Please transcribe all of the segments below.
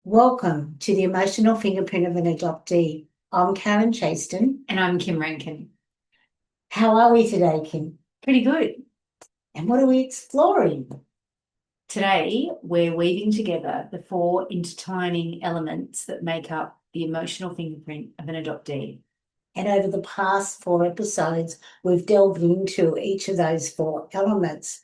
Welcome to the Emotional Fingerprint of an Adoptee. I'm Karen Chaston. And I'm Kim Rankin. How are we today, Kim? Pretty good. And what are we exploring? Today, we're weaving together the 4 intertwining elements that make up the emotional fingerprint of an adoptee. And over the past 4 episodes, we've delved into each of those 4 elements.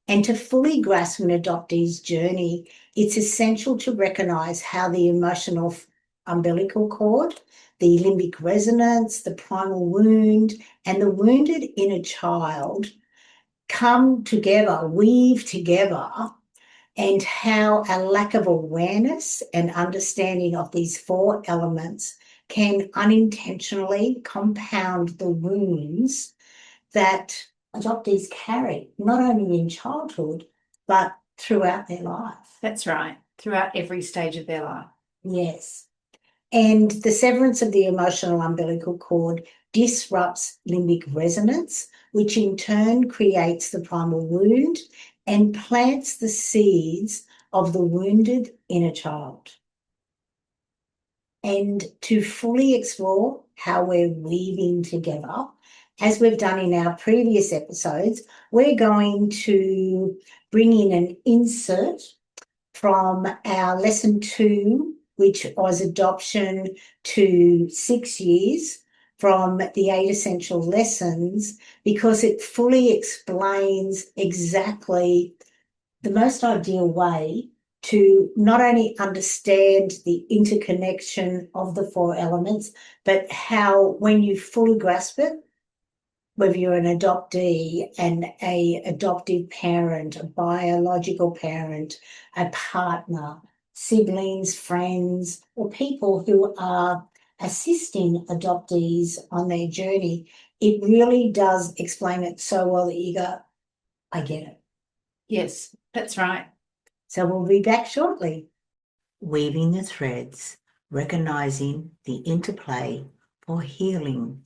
And to fully grasp an adoptee's journey, it's essential to recognise how the emotional umbilical cord, the limbic resonance, the primal wound, and the wounded inner child come together, weave together, and how a lack of awareness and understanding of these 4 elements can unintentionally compound the wounds that adoptees carry, not only in childhood, but throughout their life. That's right, throughout every stage of their life. Yes. And the severance of the emotional umbilical cord disrupts limbic resonance, which in turn creates the primal wound and plants the seeds of the wounded inner child. And to fully explore how we're weaving together, as we've done in our previous episodes, we're going to bring in an insert from our lesson 2, which was adoption to 6 years, from the 8 essential lessons, because it fully explains exactly the most ideal way to not only understand the interconnection of the 4 elements, but how, when you fully grasp it, whether you're an adoptee and a adoptive parent, a biological parent, a partner, siblings, friends, or people who are assisting adoptees on their journey, it really does explain it so well that you go, I get it. Yes, that's right. So we'll be back shortly. Weaving the threads, recognising the interplay for healing.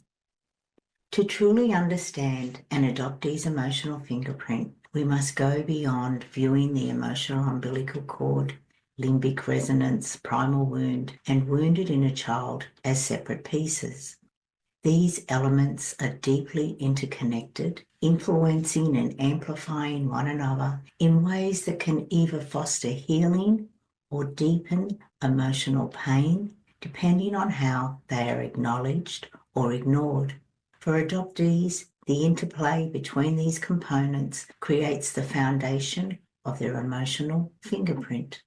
To truly understand an adoptee's emotional fingerprint, we must go beyond viewing the emotional umbilical cord, limbic resonance, primal wound, and wounded inner child as separate pieces. These elements are deeply interconnected, influencing and amplifying one another in ways that can either foster healing or deepen emotional pain, depending on how they are acknowledged or ignored. For adoptees, the interplay between these components creates the foundation of their emotional fingerprint.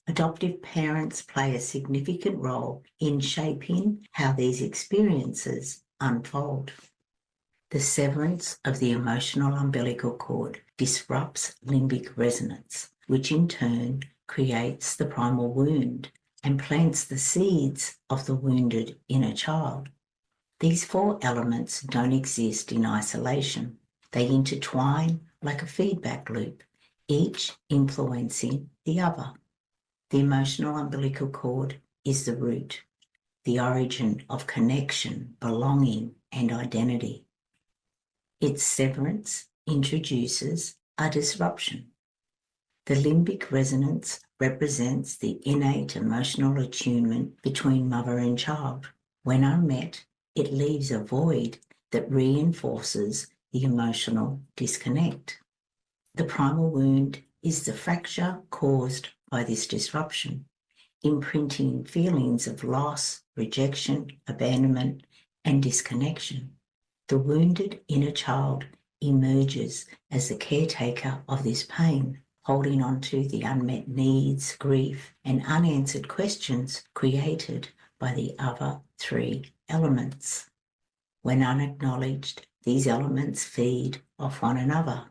Adoptive parents play a significant role in shaping how these experiences unfold. The severance of the emotional umbilical cord disrupts limbic resonance, which in turn creates the primal wound and plants the seeds of the wounded inner child. These 4 elements don't exist in isolation. They intertwine like a feedback loop, each influencing the other. The emotional umbilical cord is the root, the origin of connection, belonging, and identity. Its severance introduces a disruption. The limbic resonance represents the innate emotional attunement between mother and child. When unmet, it leaves a void that reinforces the emotional disconnect. The primal wound is the fracture caused by this disruption, imprinting feelings of loss, rejection, abandonment, and disconnection. The wounded inner child emerges as the caretaker of this pain, holding on to the unmet needs, grief, and unanswered questions created by the other 3 elements. When unacknowledged, these elements feed off one another.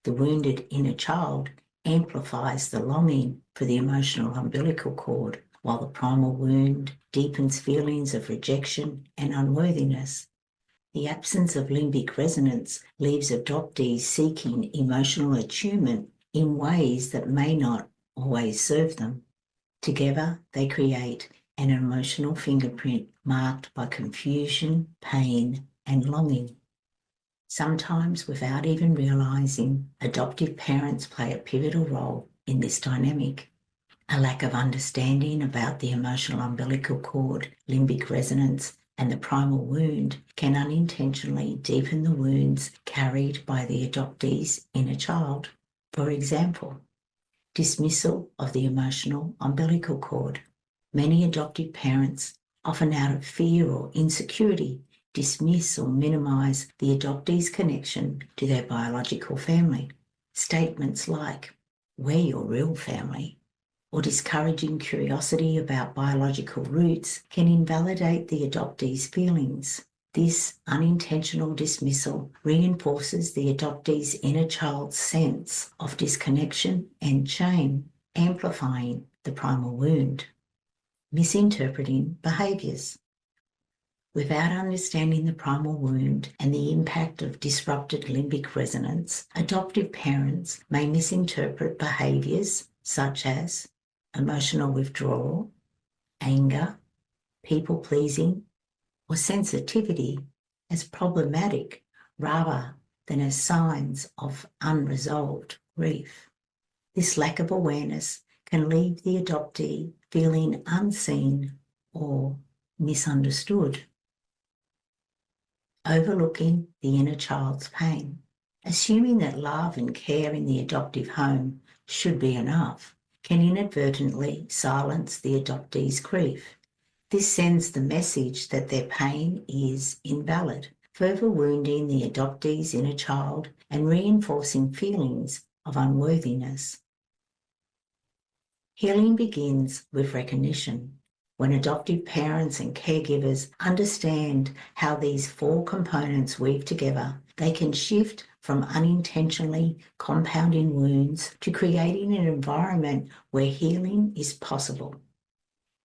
The wounded inner child amplifies the longing for the emotional umbilical cord, while the primal wound deepens feelings of rejection and unworthiness. The absence of limbic resonance leaves adoptees seeking emotional attunement in ways that may not always serve them. Together, they create an emotional fingerprint marked by confusion, pain, and longing. Sometimes, without even realising, adoptive parents play a pivotal role in this dynamic. A lack of understanding about the emotional umbilical cord, limbic resonance, and the primal wound can unintentionally deepen the wounds carried by the adoptee's inner child. For example, dismissal of the emotional umbilical cord. Many adoptive parents, often out of fear or insecurity, dismiss or minimize the adoptee's connection to their biological family. Statements like, "We're your real family," or discouraging curiosity about biological roots can invalidate the adoptee's feelings. This unintentional dismissal reinforces the adoptee's inner child's sense of disconnection and shame, amplifying the primal wound. Misinterpreting behaviours. Without understanding the primal wound and the impact of disrupted limbic resonance, adoptive parents may misinterpret behaviours such as emotional withdrawal, anger, people-pleasing, or sensitivity as problematic rather than as signs of unresolved grief. This lack of awareness can leave the adoptee feeling unseen or misunderstood. Overlooking the inner child's pain. Assuming that love and care in the adoptive home should be enough can inadvertently silence the adoptee's grief. This sends the message that their pain is invalid, further wounding the adoptee's inner child and reinforcing feelings of unworthiness. Healing begins with recognition. When adoptive parents and caregivers understand how these four components weave together, they can shift from unintentionally compounding wounds to creating an environment where healing is possible.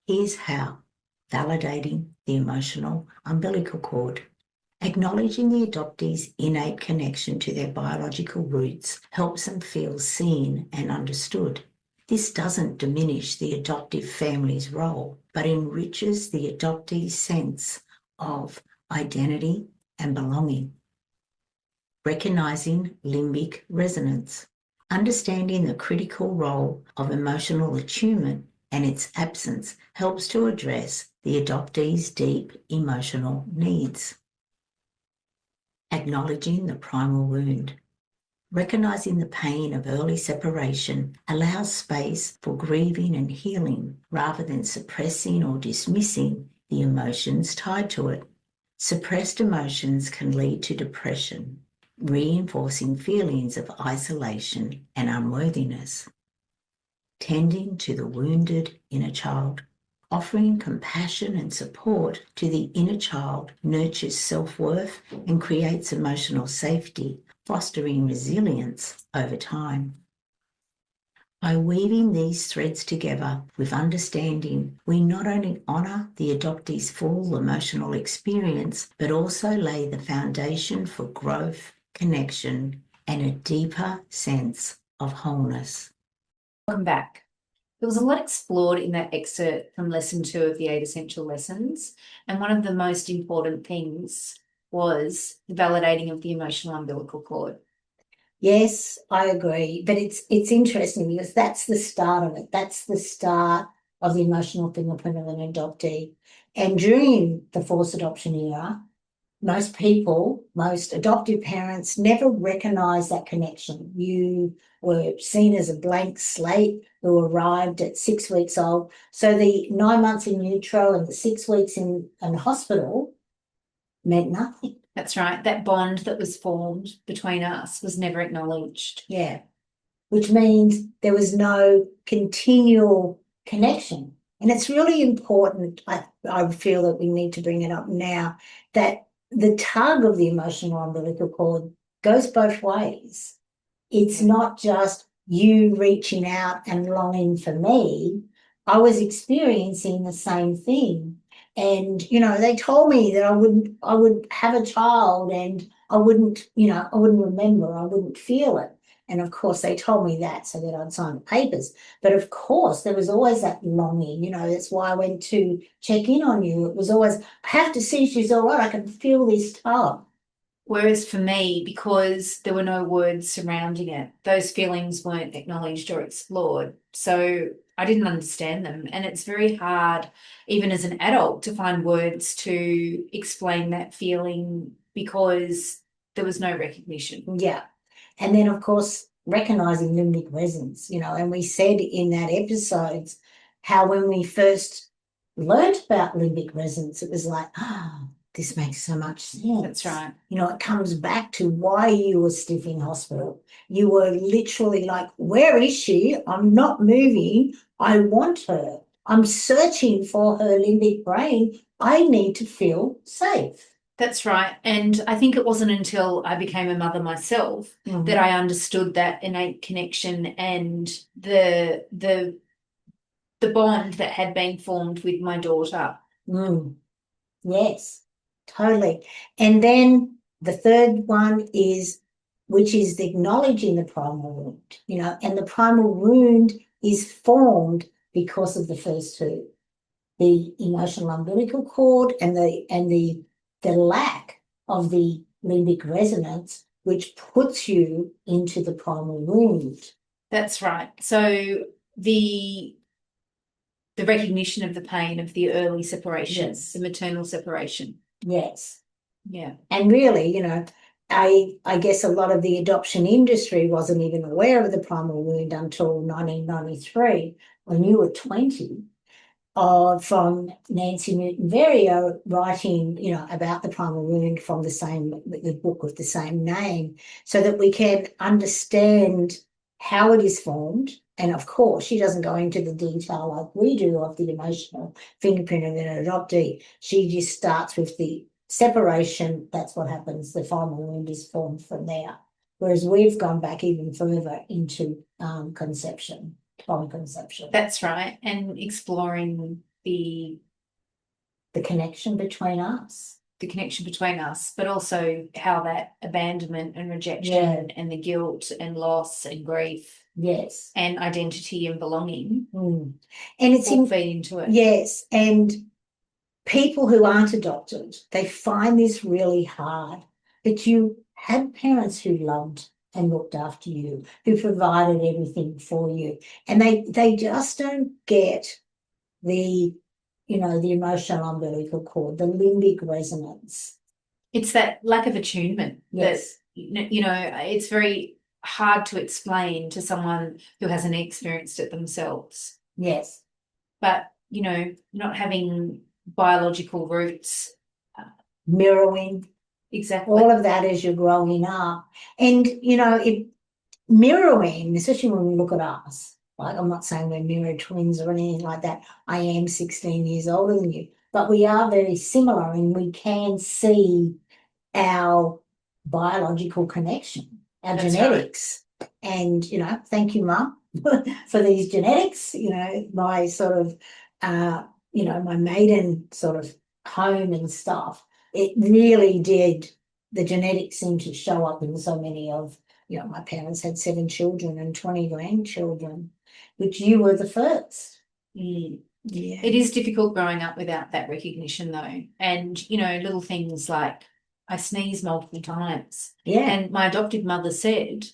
Here's how. Validating the emotional umbilical cord. Acknowledging the adoptee's innate connection to their biological roots helps them feel seen and understood. This doesn't diminish the adoptive family's role, but enriches the adoptee's sense of identity and belonging. Recognizing limbic resonance. Understanding the critical role of emotional attunement and its absence helps to address the adoptee's deep emotional needs. Acknowledging the primal wound. Recognizing the pain of early separation allows space for grieving and healing rather than suppressing or dismissing the emotions tied to it. Suppressed emotions can lead to depression, reinforcing feelings of isolation and unworthiness. Tending to the wounded inner child. Offering compassion and support to the inner child nurtures self-worth and creates emotional safety, fostering resilience over time. By weaving these threads together with understanding, we not only honour the adoptee's full emotional experience, but also lay the foundation for growth, connection, and a deeper sense of wholeness. Welcome back. There was a lot explored in that excerpt from lesson 2 of the 8 essential lessons. And one of the most important things was the validating of the emotional umbilical cord. Yes, I agree. But it's interesting because that's the start of it. That's the start of the emotional fingerprint of an adoptee. And during the forced adoption era, most adoptive parents never recognise that connection. You were seen as a blank slate who arrived at 6 weeks old. So the 9 months in utero and the 6 weeks in hospital meant nothing. That's right. That bond that was formed between us was never acknowledged. Yeah, which means there was no continual connection. And it's really important, I feel that we need to bring it up now, that the tug of the emotional umbilical cord goes both ways. It's not just you reaching out and longing for me. I was experiencing the same thing. And, they told me that I would have a child and I wouldn't remember, I wouldn't feel it. And of course they told me that so that I'd sign the papers. But of course there was always that longing, that's why I went to check in on you. It was always, I have to see if she's all right. I can feel this tug. Whereas for me, because there were no words surrounding it, those feelings weren't acknowledged or explored. So I didn't understand them. And it's very hard, even as an adult, to find words to explain that feeling because there was no recognition. Yeah. And then, of course, recognizing limbic resonance, and we said in that episode how when we first learnt about limbic resonance, it was like, this makes so much sense. That's right. It comes back to why you were stiff in hospital. You were literally like, where is she? I'm not moving. I want her. I'm searching for her limbic brain. I need to feel safe. That's right. And I think it wasn't until I became a mother myself that I understood that innate connection and the bond that had been formed with my daughter. Yes, totally. And then the third one is, which is acknowledging the primal wound, and the primal wound is formed because of the first two, the emotional umbilical cord and the lack of the limbic resonance, which puts you into the primal wound. That's right. So the recognition of the pain of the early separation, Yes. the maternal separation. Yes. Yeah. And really, I guess a lot of the adoption industry wasn't even aware of the primal wound until 1993, when you were 20, from Nancy Newton-Verio writing, about the primal wound from the book with the same name, so that we can understand how it is formed. And of course, she doesn't go into the detail like we do of the emotional fingerprint of an adoptee. She just starts with the separation. That's what happens. The primal wound is formed from there. Whereas we've gone back even further into conception. Conception. That's right. And exploring the connection between us. The connection between us, but also how that abandonment and rejection and the guilt and loss and grief. Yes. And identity and belonging. And it's all feed into it. Yes. And people who aren't adopted, they find this really hard. But you had parents who loved and looked after you, who provided everything for you. And they just don't get the emotional umbilical cord, the limbic resonance. It's that lack of attunement. Yes. That, it's very hard to explain to someone who hasn't experienced it themselves. Yes. But, not having biological roots. Mirroring. Exactly. All of that as you're growing up. And, mirroring, especially when we look at us, like I'm not saying we're mirror twins or anything like that. I am 16 years older than you, but we are very similar and we can see our biological connection, our That's genetics. Right. And, thank you, Mum, for these genetics, my sort of, my maiden sort of home and stuff. It really did. The genetics seemed to show up in so many of, my parents had 7 children and 20 grandchildren, which you were the first. Yeah. Yeah. It is difficult growing up without that recognition though. And, little things like I sneeze multiple times. Yeah. And my adoptive mother said,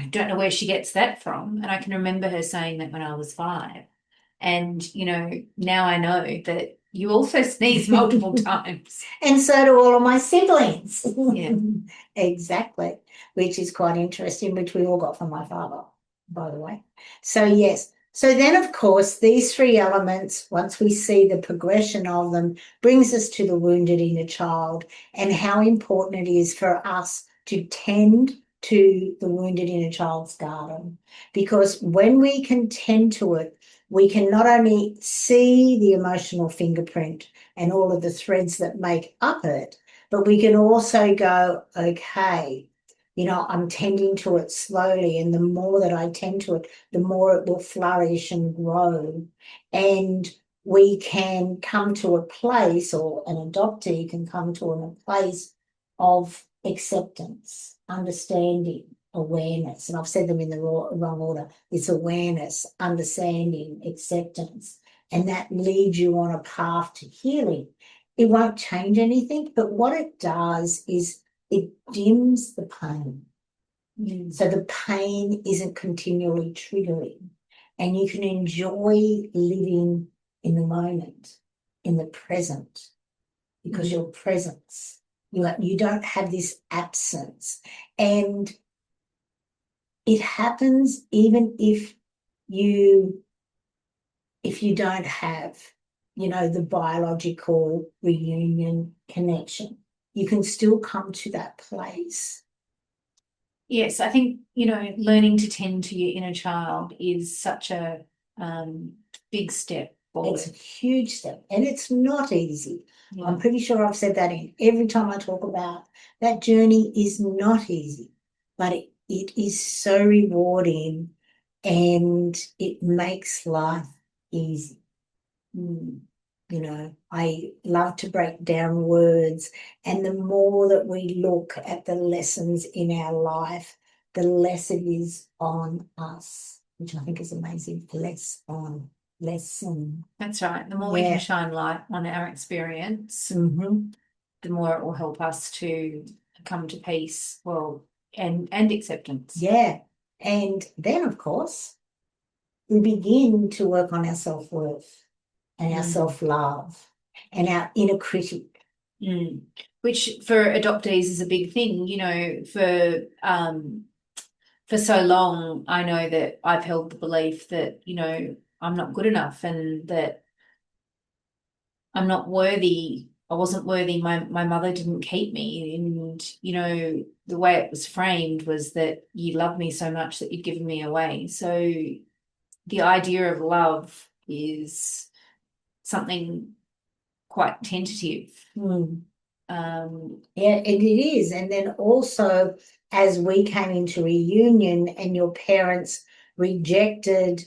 don't know where she gets that from. And I can remember her saying that when I was 5. And, now I know that you also sneeze multiple times. And so do all of my siblings. Yeah. Exactly. Which is quite interesting, which we all got from my father, by the way. So, yes. So then, of course, these 3 elements, once we see the progression of them, brings us to the wounded inner child and how important it is for us to tend to the wounded inner child's garden. Because when we can tend to it, we can not only see the emotional fingerprint and all of the threads that make up it, but we can also go, okay, I'm tending to it slowly, and the more that I tend to it, the more it will flourish and grow. And we can come to a place, or an adoptee can come to a place of acceptance, understanding, awareness. And I've said them in the wrong order. It's awareness, understanding, acceptance, and that leads you on a path to healing. It won't change anything, but what it does is it dims the pain. Mm. So the pain isn't continually triggering, and you can enjoy living in the moment, in the present, because your presence, you don't have this absence. And it happens even if you don't have, the biological reunion connection. You can still come to that place. Yes, I think, learning to tend to your inner child is such a big step forward. It's a huge step, and it's not easy. Yeah. I'm pretty sure I've said that in every time I talk about that journey is not easy, but it is so rewarding, and it makes life easy. I love to break down words, and the more that we look at the lessons in our life, the less it is on us, which I think is amazing. Lesson. That's right. The more we can shine light on our experience, the more it will help us to come to peace, and acceptance. Yeah. And then, of course, we begin to work on our self-worth and our self-love and our inner critic. Which for adoptees is a big thing. For so long, I know that I've held the belief that, I'm not good enough, and that I'm not worthy. I wasn't worthy. My mother didn't keep me. And, the way it was framed was that you loved me so much that you'd given me away. So the idea of love is something quite tentative. Yeah, and it is. And then also, as we came into reunion and your parents rejected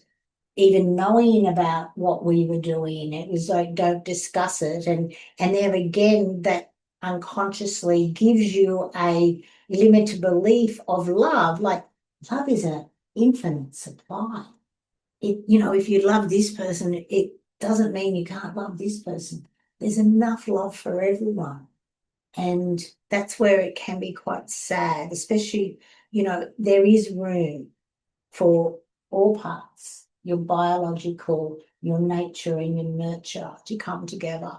even knowing about what we were doing, it was like, don't discuss it. And there again, that unconsciously gives you a limited belief of love. Like, love is an infinite supply. If you love this person, it doesn't mean you can't love this person. There's enough love for everyone. And that's where it can be quite sad, especially, there is room for all parts, your biological, your nature and your nurture to come together.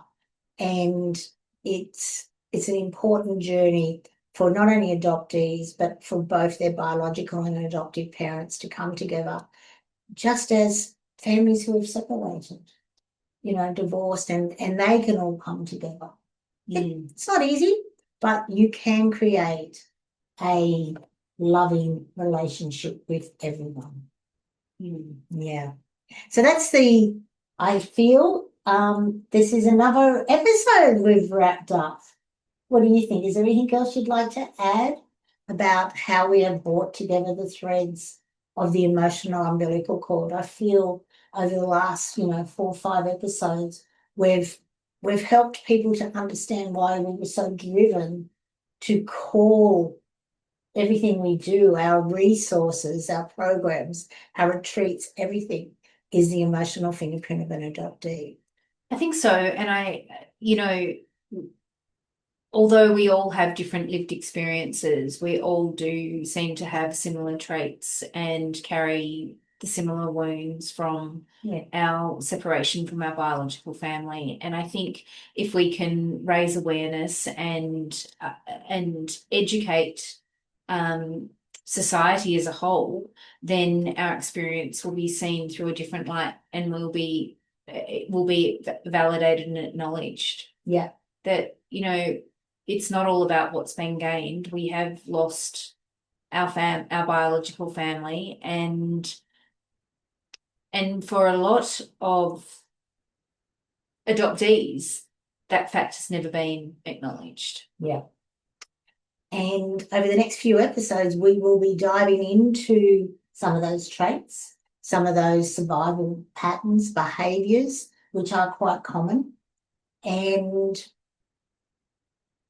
And it's an important journey for not only adoptees, but for both their biological and adoptive parents to come together, just as families who have separated, divorced, and they can all come together. It's not easy, but you can create a loving relationship with everyone. Yeah. So that's I feel this is another episode we've wrapped up. What do you think? Is there anything else you'd like to add about how we have brought together the threads of the emotional umbilical cord? I feel over the last, 4 or 5 episodes, we've helped people to understand why we were so driven to call everything we do, our resources, our programs, our retreats, everything is the emotional fingerprint of an adoptee. I think so. And although we all have different lived experiences, we all do seem to have similar traits and carry the similar wounds from our separation from our biological family. And I think if we can raise awareness and educate society as a whole, then our experience will be seen through a different light, and it will be validated and acknowledged. Yeah. That, it's not all about what's been gained. We have lost our biological family, and for a lot of adoptees, that fact has never been acknowledged. Yeah. And over the next few episodes, we will be diving into some of those traits, some of those survival patterns, behaviours, which are quite common, and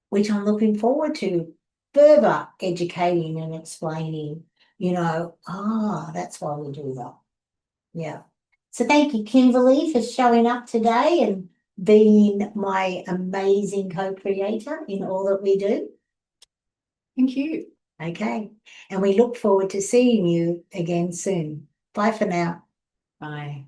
which I'm looking forward to further educating and explaining, that's why we do that. Yeah. So thank you, Kimberly, for showing up today and being my amazing co-creator in all that we do. Thank you. Okay. And we look forward to seeing you again soon. Bye for now. Bye.